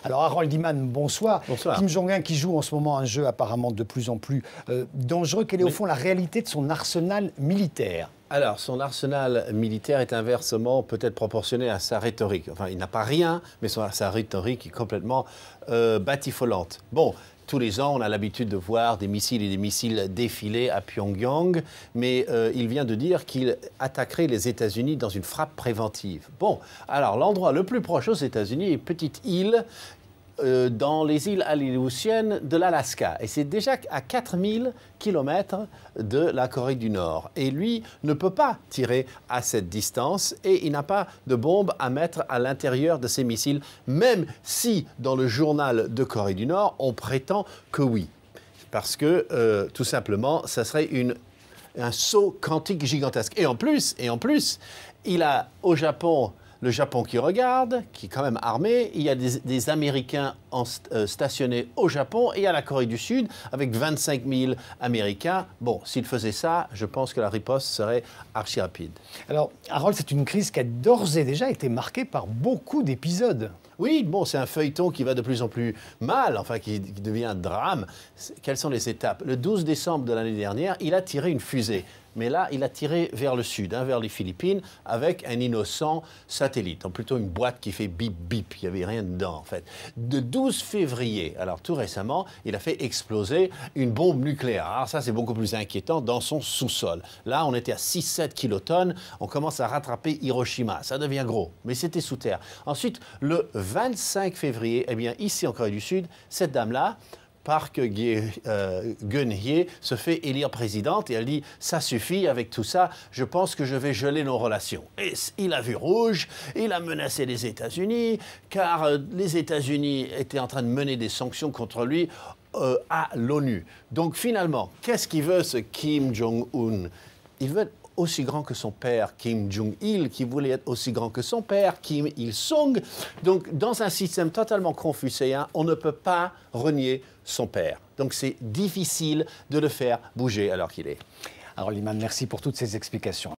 Alors Harold Iman, bonsoir. Bonsoir. Kim Jong-un qui joue en ce moment un jeu apparemment de plus en plus dangereux. Quelle est au fond la réalité de son arsenal militaire? Alors, son arsenal militaire est inversement peut-être proportionné à sa rhétorique. Enfin, il n'a pas rien, mais sa rhétorique est complètement batifolante. Bon, tous les ans, on a l'habitude de voir des missiles et des missiles défiler à Pyongyang, mais il vient de dire qu'il attaquerait les États-Unis dans une frappe préventive. Bon, alors l'endroit le plus proche aux États-Unis est une petite île dans les îles Aleutiennes de l'Alaska. Et c'est déjà à 4000 km de la Corée du Nord. Et lui ne peut pas tirer à cette distance et il n'a pas de bombe à mettre à l'intérieur de ses missiles, même si dans le journal de Corée du Nord, on prétend que oui. Parce que, tout simplement, ça serait un saut quantique gigantesque. Et en plus, il a au Japon... Le Japon qui regarde, qui est quand même armé, il y a des Américains stationnés au Japon et à la Corée du Sud avec 25 000 Américains. Bon, s'il faisait ça, je pense que la riposte serait archi rapide. Alors, Harold, c'est une crise qui a d'ores et déjà été marquée par beaucoup d'épisodes. Oui, bon, c'est un feuilleton qui va de plus en plus mal, enfin qui devient un drame. Quelles sont les étapes? Le 12 décembre de l'année dernière, il a tiré une fusée. Mais là, il a tiré vers le sud, vers les Philippines, avec un innocent satellite, plutôt une boîte qui fait bip bip, il n'y avait rien dedans en fait. Le 12 février, alors tout récemment, il a fait exploser une bombe nucléaire. Alors ça, c'est beaucoup plus inquiétant dans son sous-sol. Là, on était à 6-7 kilotonnes, on commence à rattraper Hiroshima, ça devient gros, mais c'était sous terre. Ensuite, le 25 février, eh bien, ici en Corée du Sud, cette dame-là, Park Geun-hye se fait élire présidente et elle dit « ça suffit avec tout ça, je pense que je vais geler nos relations ». Et il a vu rouge, il a menacé les États-Unis, car les États-Unis étaient en train de mener des sanctions contre lui à l'ONU. Donc finalement, qu'est-ce qu'il veut ce Kim Jong-un? Il veut être aussi grand que son père, Kim Jong-il, qui voulait être aussi grand que son père, Kim Il-sung. Donc, dans un système totalement confucéen, on ne peut pas renier son père. Donc, c'est difficile de le faire bouger alors qu'il est. Harold Iman, merci pour toutes ces explications.